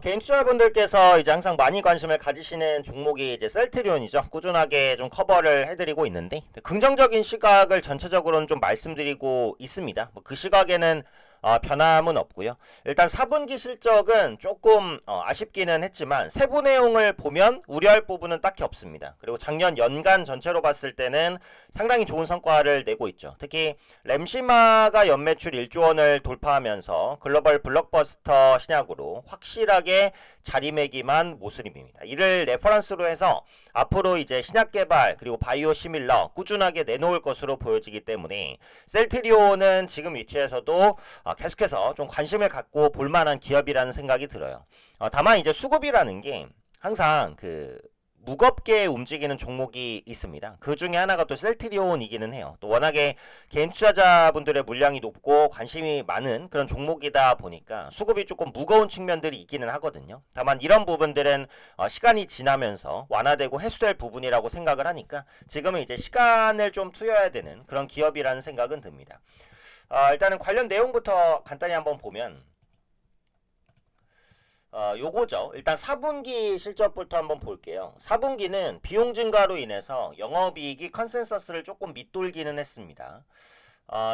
개인 투자자분들께서 이제 항상 많이 관심을 가지시는 종목이 이제 셀트리온이죠. 꾸준하게 좀 커버를 해드리고 있는데 긍정적인 시각을 전체적으로는 좀 말씀드리고 있습니다. 뭐 그 시각에는 변함은 없고요. 일단 4분기 실적은 조금 아쉽기는 했지만 세부 내용을 보면 우려할 부분은 딱히 없습니다. 그리고 작년 연간 전체로 봤을 때는 상당히 좋은 성과를 내고 있죠. 특히 램시마가 연매출 1조 원을 돌파하면서 글로벌 블록버스터 신약으로 확실하게 자리매김한 모습입니다. 이를 레퍼런스로 해서 앞으로 이제 신약 개발 그리고 바이오 시밀러 꾸준하게 내놓을 것으로 보여지기 때문에 셀트리온은 지금 위치에서도 계속해서 좀 관심을 갖고 볼만한 기업이라는 생각이 들어요. 다만 이제 수급이라는 게 항상 무겁게 움직이는 종목이 있습니다. 그 중에 하나가 또 셀트리온이기는 해요. 또 워낙에 개인 투자자분들의 물량이 높고 관심이 많은 그런 종목이다 보니까 수급이 조금 무거운 측면들이 있기는 하거든요. 다만 이런 부분들은 시간이 지나면서 완화되고 해소될 부분이라고 생각을 하니까 지금은 이제 시간을 좀 투여해야 되는 그런 기업이라는 생각은 듭니다. 일단은 관련 내용부터 간단히 한번 보면 요거죠. 일단 4분기 실적부터 한번 볼게요. 4분기는 비용 증가로 인해서 영업이익이 컨센서스를 조금 밑돌기는 했습니다.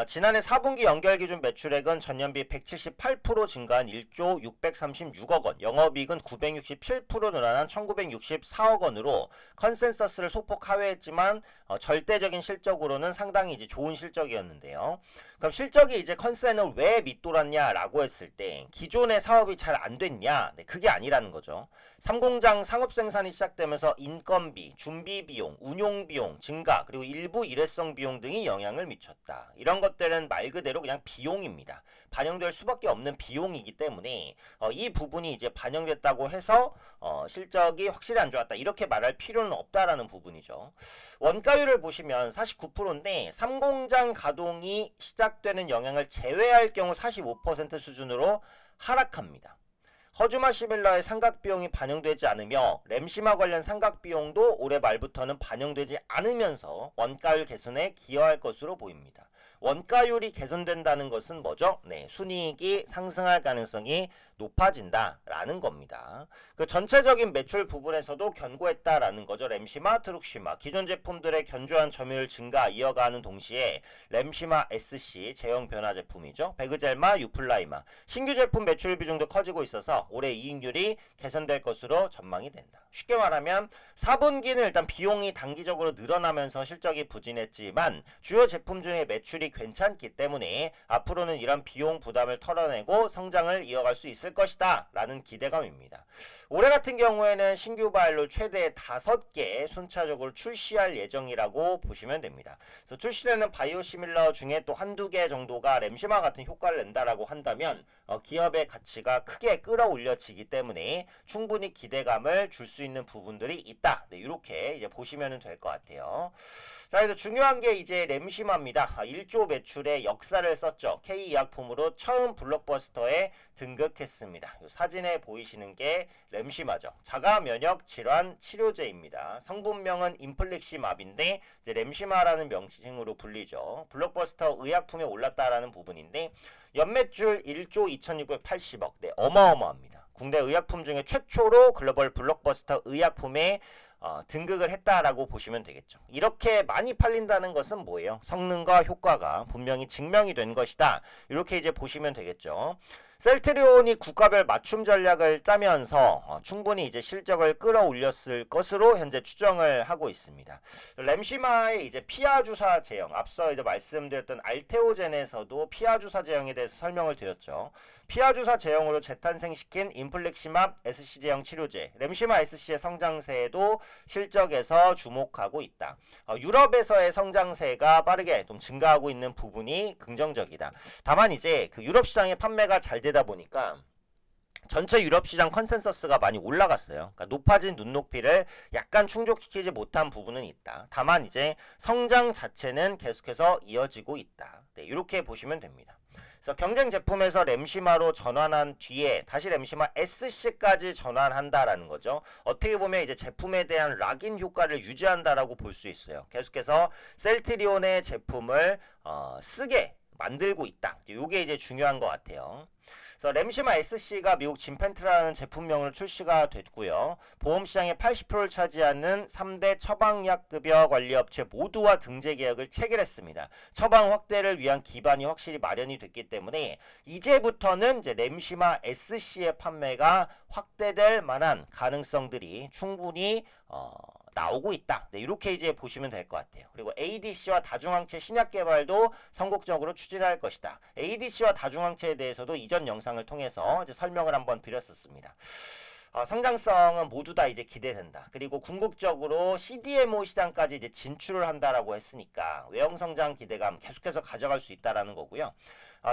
지난해 4분기 연결기준 매출액은 전년비 178% 증가한 1조 636억 원, 영업이익은 967% 늘어난 1964억 원으로 컨센서스를 소폭 하회했지만 절대적인 실적으로는 상당히 이제 좋은 실적이었는데요. 그럼 실적이 이제 컨센을 왜 밑돌았냐라고 했을 때 기존의 사업이 잘 안 됐냐? 네, 그게 아니라는 거죠. 3공장 상업 생산이 시작되면서 인건비, 준비 비용, 운용 비용 증가 그리고 일부 일회성 비용 등이 영향을 미쳤다. 이런 것들은 말 그대로 그냥 비용입니다. 반영될 수밖에 없는 비용이기 때문에 이 부분이 이제 반영됐다고 해서 실적이 확실히 안 좋았다 이렇게 말할 필요는 없다라는 부분이죠. 원가율을 보시면 49%인데 3공장 가동이 시작되는 영향을 제외할 경우 45% 수준으로 하락합니다. 허즈마 시밀러의 상각비용이 반영되지 않으며 램시마 관련 상각비용도 올해 말부터는 반영되지 않으면서 원가율 개선에 기여할 것으로 보입니다. 원가율이 개선된다는 것은 뭐죠? 네, 순이익이 상승할 가능성이 높아진다라는 겁니다. 그 전체적인 매출 부분에서도 견고했다라는 거죠. 램시마, 트룩시마 기존 제품들의 견조한 점유율 증가 이어가는 동시에 램시마 SC 제형 변화 제품이죠. 베그젤마, 유플라이마 신규 제품 매출 비중도 커지고 있어서 올해 이익률이 개선될 것으로 전망이 된다. 쉽게 말하면 4분기는 일단 비용이 단기적으로 늘어나면서 실적이 부진했지만 주요 제품 중에 매출이 괜찮기 때문에 앞으로는 이런 비용 부담을 털어내고 성장을 이어갈 수 있을 것이다 라는 기대감입니다. 올해 같은 경우에는 신규 바이올 최대 5개 순차적으로 출시할 예정이라고 보시면 됩니다. 그래서 출시되는 바이오 시밀러 중에 또 한두 개 정도가 램시마 같은 효과를 낸다라고 한다면 기업의 가치가 크게 끌어올려지기 때문에 충분히 기대감을 줄 수 있는 부분들이 있다. 네, 이렇게 이제 보시면 될 것 같아요. 자, 그래서 중요한 게 이제 램시마입니다. 1조 매출의 역사를 썼죠. K의약품으로 처음 블록버스터에 등극했습니다. 이 사진에 보이시는 게 램시마죠. 자가 면역 질환 치료제입니다. 성분명은 인플렉시맙인데 이제 램시마라는 명칭으로 불리죠. 블록버스터 의약품에 올랐다라는 부분인데 연매출 1조 2680억. 네, 어마어마합니다. 국내 의약품 중에 최초로 글로벌 블록버스터 의약품에 등극을 했다라고 보시면 되겠죠. 이렇게 많이 팔린다는 것은 뭐예요? 성능과 효과가 분명히 증명이 된 것이다. 이렇게 이제 보시면 되겠죠. 셀트리온이 국가별 맞춤 전략을 짜면서 충분히 이제 실적을 끌어올렸을 것으로 현재 추정을 하고 있습니다. 램시마의 이제 피하 주사 제형, 앞서 이제 말씀드렸던 알테오젠에서도 피하 주사 제형에 대해서 설명을 드렸죠. 피하 주사 제형으로 재탄생시킨 인플렉시맙 SC 제형 치료제, 램시마 SC의 성장세에도 실적에서 주목하고 있다. 유럽에서의 성장세가 빠르게 좀 증가하고 있는 부분이 긍정적이다. 다만 이제 그 유럽 시장의 판매가 잘 되다 보니까 전체 유럽 시장 컨센서스가 많이 올라갔어요. 그러니까 높아진 눈높이를 약간 충족시키지 못한 부분은 있다. 다만 이제 성장 자체는 계속해서 이어지고 있다. 네, 이렇게 보시면 됩니다. 그래서 경쟁 제품에서 램시마로 전환한 뒤에 다시 램시마 SC까지 전환한다라는 거죠. 어떻게 보면 이제 제품에 대한 락인 효과를 유지한다라고 볼 수 있어요. 계속해서 셀트리온의 제품을 쓰게 만들고 있다. 이게 이제 중요한 것 같아요. 그래서 램시마 SC가 미국 진펜트라는 제품명으로 출시가 됐고요. 보험시장의 80%를 차지하는 3대 처방약급여 관리업체 모두와 등재 계약을 체결했습니다. 처방 확대를 위한 기반이 확실히 마련이 됐기 때문에 이제부터는 이제 램시마 SC의 판매가 확대될 만한 가능성들이 충분히 나오고 있다. 네, 이렇게 이제 보시면 될 것 같아요. 그리고 ADC와 다중항체 신약 개발도 선곡적으로 추진할 것이다. ADC와 다중항체에 대해서도 이전 영상을 통해서 이제 설명을 한번 드렸었습니다. 성장성은 모두 다 이제 기대된다. 그리고 궁극적으로 CDMO 시장까지 이제 진출을 한다라고 했으니까 외형 성장 기대감 계속해서 가져갈 수 있다라는 거고요.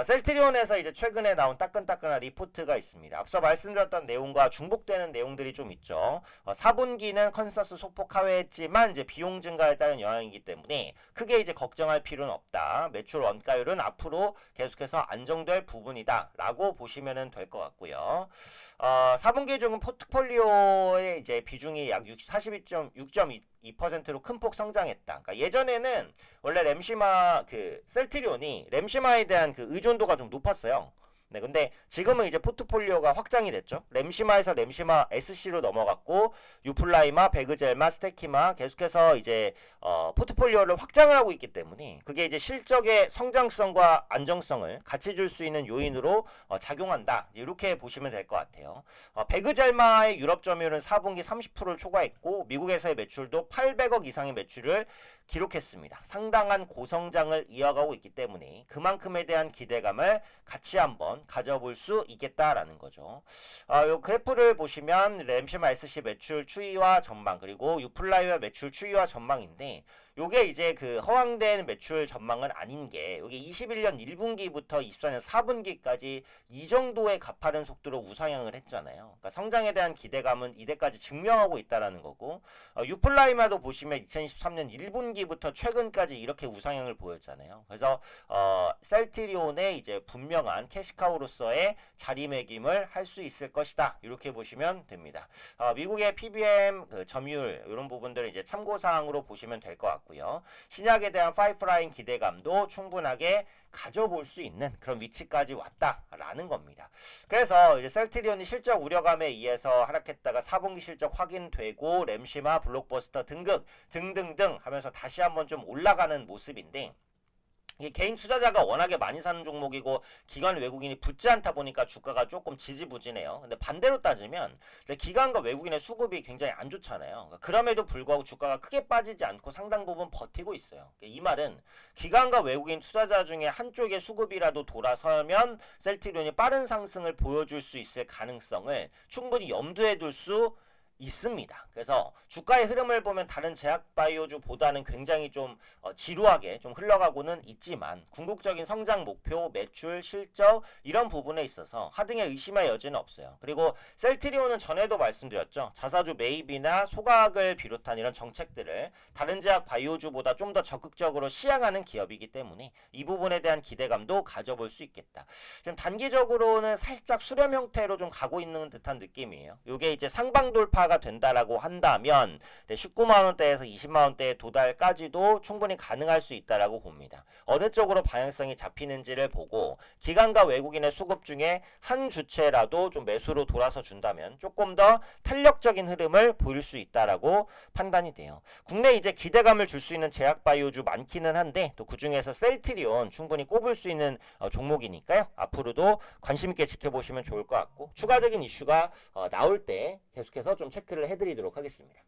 셀트리온에서 이제 최근에 나온 따끈따끈한 리포트가 있습니다. 앞서 말씀드렸던 내용과 중복되는 내용들이 좀 있죠. 4분기는 컨센서스 소폭 하회했지만 이제 비용 증가에 따른 영향이기 때문에 크게 이제 걱정할 필요는 없다. 매출 원가율은 앞으로 계속해서 안정될 부분이다라고 보시면 될 것 같고요. 4분기 중은 포트폴리오의 이제 비중이 약 42.6.2%로 큰 폭 성장했다. 그러니까 예전에는 원래 램시마 셀트리온이 램시마에 대한 의존도가 좀 높았어요. 네, 근데 지금은 이제 포트폴리오가 확장이 됐죠. 램시마에서 램시마 SC로 넘어갔고 유플라이마, 베그젤마, 스테키마 계속해서 이제 포트폴리오를 확장을 하고 있기 때문에 그게 이제 실적의 성장성과 안정성을 같이 줄 수 있는 요인으로 작용한다. 이렇게 보시면 될 것 같아요. 베그젤마의 유럽 점유율은 4분기 30%를 초과했고 미국에서의 매출도 800억 이상의 매출을 기록했습니다. 상당한 고성장을 이어가고 있기 때문에 그만큼에 대한 기대감을 같이 한번 가져볼 수 있겠다라는 거죠. 요 그래프를 보시면 램시마 SC 매출 추이와 전망 그리고 유플라이와 매출 추이와 전망인데 요게 이제 허황된 매출 전망은 아닌 게 여기 21년 1분기부터 24년 4분기까지 이 정도의 가파른 속도로 우상향을 했잖아요. 그러니까 성장에 대한 기대감은 이때까지 증명하고 있다라는 거고 유플라이마도 보시면 2023년 1분기부터 최근까지 이렇게 우상향을 보였잖아요. 그래서 셀트리온의 이제 분명한 캐시카우로서의 자리매김을 할 수 있을 것이다. 이렇게 보시면 됩니다. 미국의 PBM 점유율 이런 부분들을 이제 참고사항으로 보시면 될 것 같고 신약에 대한 파이프라인 기대감도 충분하게 가져볼 수 있는 그런 위치까지 왔다라는 겁니다. 그래서 이제 셀트리온이 실적 우려감에 의해서 하락했다가 4분기 실적 확인되고 램시마, 블록버스터 등극 등등등 하면서 다시 한번 좀 올라가는 모습인데 이게 개인 투자자가 워낙에 많이 사는 종목이고 기관 외국인이 붙지 않다 보니까 주가가 조금 지지부진해요. 근데 반대로 따지면 기관과 외국인의 수급이 굉장히 안 좋잖아요. 그럼에도 불구하고 주가가 크게 빠지지 않고 상당 부분 버티고 있어요. 이 말은 기관과 외국인 투자자 중에 한쪽의 수급이라도 돌아서면 셀트리온이 빠른 상승을 보여줄 수 있을 가능성을 충분히 염두에 둘수 있습니다. 그래서 주가의 흐름을 보면 다른 제약바이오주보다는 굉장히 좀 지루하게 좀 흘러가고는 있지만 궁극적인 성장 목표, 매출, 실적 이런 부분에 있어서 하등의 의심할 여지는 없어요. 그리고 셀트리온은 전에도 말씀드렸죠. 자사주 매입이나 소각을 비롯한 이런 정책들을 다른 제약바이오주보다 좀 더 적극적으로 시행하는 기업이기 때문에 이 부분에 대한 기대감도 가져볼 수 있겠다. 지금 단기적으로는 살짝 수렴 형태로 좀 가고 있는 듯한 느낌이에요. 이게 이제 상방 돌파 가 된다라고 한다면 19만원대에서 20만원대의 도달까지도 충분히 가능할 수 있다라고 봅니다. 어느 쪽으로 방향성이 잡히는지를 보고 기관과 외국인의 수급 중에 한 주체라도 좀 매수로 돌아서 준다면 조금 더 탄력적인 흐름을 보일 수 있다라고 판단이 돼요. 국내 이제 기대감을 줄 수 있는 제약바이오주 많기는 한데 또 그중에서 셀트리온 충분히 꼽을 수 있는 종목이니까요. 앞으로도 관심 있게 지켜보시면 좋을 것 같고 추가적인 이슈가 나올 때 계속해서 좀 체크를 해드리도록 하겠습니다.